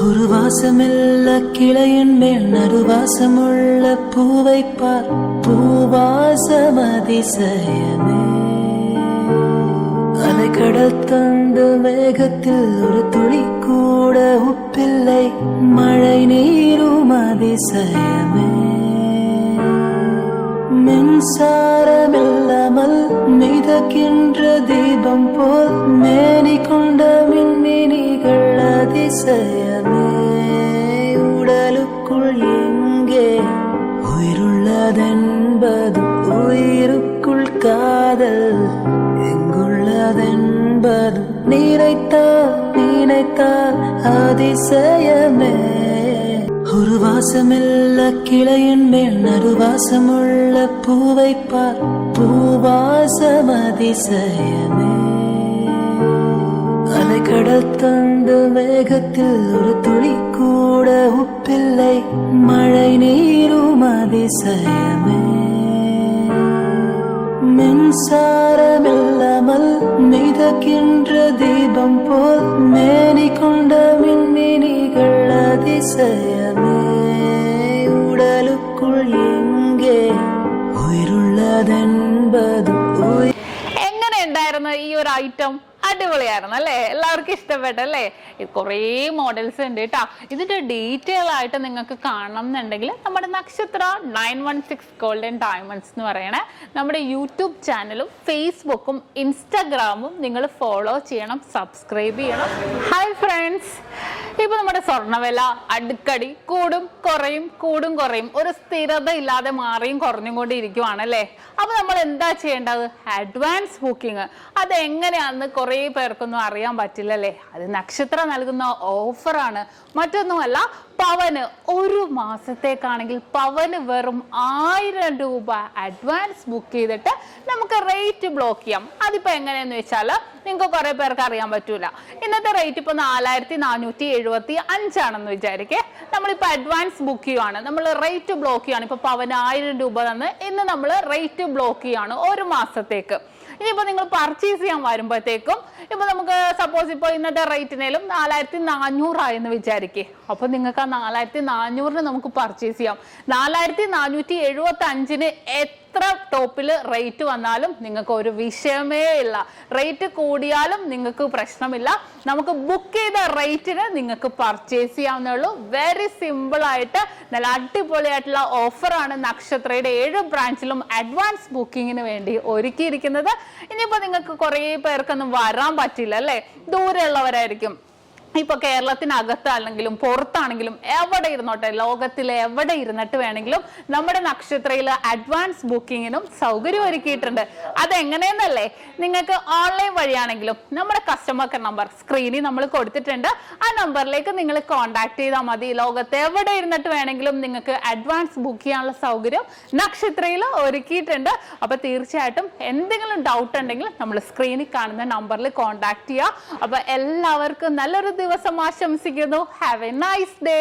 ஒரு வாசமில்ல கிளையின் மேல் நறுவாசமுள்ள பூவை பார், பூவாசம் அதிசயமே. அலைக்கடல் தந்த மேகத்தில் ஒரு துளி கூட உப்பில்லை, மழை நீரும் அதிசயமே. மின்சாரமில்லாமல் மிதக்கின்ற தீபம் போல் மேனி கொண்ட மின்மினிகள் அதிசயமே. உடலுக்குள் எங்கே உயிருள்ளதென்பது, உயிருக்குள் காதல் எங்குள்ளதென்பது, நினைத்தால் அதிசயமே. ஒரு வாசமில்ல கிளையின் மேல் நறுவாசமுள்ள பூவை பார், பூவாசம் அதிசயமே. அலைக்கடல் தந்த மேகத்தில் ஒரு துளி கூட உப்பில்லை, மழை நீரும் அதிசயமே. மின்சாரமில்லாமல் மிதக்கின்ற தீபம் போல் மேனி கொண்ட மின்மினிகள் அதிசயமே. ഉടലുക്കുൾ എங்கே ഉயிருള്ളതെன்பത്. എങ്ങനെ ഉണ്ടായിരുന്നു ഈ ഒരു ഐറ്റം? അടിപൊളിയായിരുന്നു അല്ലേ? എല്ലാവർക്കും ഇഷ്ടപ്പെട്ടല്ലേ? കുറേ മോഡൽസ് ഉണ്ട് കേട്ടോ. ഇതിന്റെ ഡീറ്റെയിൽ ആയിട്ട് നിങ്ങൾക്ക് കാണണം എന്നുണ്ടെങ്കിൽ നമ്മുടെ നക്ഷത്ര 916 ഗോൾഡൻ ഡയമണ്ട്സ് എന്ന് പറയണേ നമ്മുടെ യൂട്യൂബ് ചാനലും ഫേസ്ബുക്കും ഇൻസ്റ്റാഗ്രാമും നിങ്ങൾ ഫോളോ ചെയ്യണം, സബ്സ്ക്രൈബ് ചെയ്യണം. ഹായ് ഫ്രണ്ട്സ്, ഇപ്പൊ നമ്മുടെ സ്വർണ്ണവില അടുക്കടി കൂടും കുറയും ഒരു സ്ഥിരത ഇല്ലാതെ മാറിയും കുറഞ്ഞും കൊണ്ടിരിക്കുവാണല്ലേ. അപ്പൊ നമ്മൾ എന്താ ചെയ്യേണ്ടത്? Advance booking. അതെങ്ങനെയാണെന്ന് കുറേ പേർക്കൊന്നും അറിയാൻ പറ്റില്ലല്ലേ. അത് നക്ഷത്ര നൽകുന്ന ഓഫറാണ്, മറ്റൊന്നുമല്ല. പവന് ഒരു മാസത്തേക്കാണെങ്കിൽ പവന് വെറും 1000 രൂപ അഡ്വാൻസ് ബുക്ക് ചെയ്തിട്ട് നമുക്ക് റേറ്റ് ബ്ലോക്ക് ചെയ്യാം. അതിപ്പോ എങ്ങനെയെന്ന് വെച്ചാൽ നിങ്ങൾക്ക് കുറെ പേർക്ക് അറിയാൻ പറ്റൂല. ഇന്നത്തെ റേറ്റ് ഇപ്പൊ 4475 ആണെന്ന് വിചാരിക്കേ. നമ്മളിപ്പോ അഡ്വാൻസ് ബുക്ക് ചെയ്യുവാണ്, നമ്മൾ റേറ്റ് ബ്ലോക്ക് ചെയ്യാണ്. ഇപ്പൊ പവന് 1000 രൂപ തന്ന് ഇന്ന് നമ്മൾ റേറ്റ് ബ്ലോക്ക് ചെയ്യാണ് ഒരു മാസത്തേക്ക്. ഇനിയിപ്പോ നിങ്ങൾ പർച്ചേസ് ചെയ്യാൻ വരുമ്പോഴത്തേക്കും ഇപ്പൊ നമുക്ക് സപ്പോസ് ഇപ്പൊ ഇന്നത്തെ റേറ്റിനേലും 4400 ആയെന്ന് വിചാരിക്കേ. അപ്പൊ നിങ്ങൾക്ക് ആ 4400 നമുക്ക് പർച്ചേസ് ചെയ്യാം. 4475 എത്ര ടോപ്പിൽ റേറ്റ് വന്നാലും നിങ്ങൾക്ക് ഒരു വിഷയമേ ഇല്ല. റേറ്റ് കൂടിയാലും നിങ്ങൾക്ക് പ്രശ്നമില്ല. നമുക്ക് ബുക്ക് ചെയ്ത റേറ്റിന് നിങ്ങൾക്ക് പർച്ചേസ് ചെയ്യാവുന്നേ ഉള്ളൂ. വെരി സിമ്പിൾ ആയിട്ട് നല്ല അടിപൊളിയായിട്ടുള്ള ഓഫറാണ് നക്ഷത്രയുടെ 7 ബ്രാഞ്ചിലും അഡ്വാൻസ് ബുക്കിങ്ങിന് വേണ്ടി ഒരുക്കിയിരിക്കുന്നത്. ഇനിയിപ്പോ നിങ്ങൾക്ക് കുറേ പേർക്കൊന്നും വരാൻ പറ്റില്ല അല്ലേ, ദൂരെയുള്ളവരായിരിക്കും. ഇപ്പൊ കേരളത്തിനകത്താണെങ്കിലും പുറത്താണെങ്കിലും എവിടെ ഇരുന്നോട്ടെ, ലോകത്തിലെ എവിടെ ഇരുന്നിട്ട് വേണമെങ്കിലും നമ്മുടെ നക്ഷത്രയിൽ അഡ്വാൻസ് ബുക്കിങ്ങിനും സൗകര്യം ഒരുക്കിയിട്ടുണ്ട്. അതെങ്ങനെയെന്നല്ലേ, നിങ്ങൾക്ക് ഓൺലൈൻ വഴിയാണെങ്കിലും നമ്മുടെ കസ്റ്റമർ കെയർ നമ്പർ സ്ക്രീനിൽ നമ്മൾ കൊടുത്തിട്ടുണ്ട്. ആ നമ്പറിലേക്ക് നിങ്ങൾ കോൺടാക്ട് ചെയ്താൽ മതി. ലോകത്ത് എവിടെ ഇരുന്നിട്ട് വേണമെങ്കിലും നിങ്ങൾക്ക് അഡ്വാൻസ് ബുക്ക് ചെയ്യാനുള്ള സൗകര്യം നക്ഷത്രയിൽ ഒരുക്കിയിട്ടുണ്ട്. അപ്പൊ തീർച്ചയായിട്ടും എന്തെങ്കിലും ഡൗട്ട് ഉണ്ടെങ്കിൽ നമ്മൾ സ്ക്രീനിൽ കാണുന്ന നമ്പറിൽ കോൺടാക്ട് ചെയ്യുക. അപ്പൊ എല്ലാവർക്കും നല്ലൊരു ദിവസം ആശംസിക്കുന്നു. Have A nice day.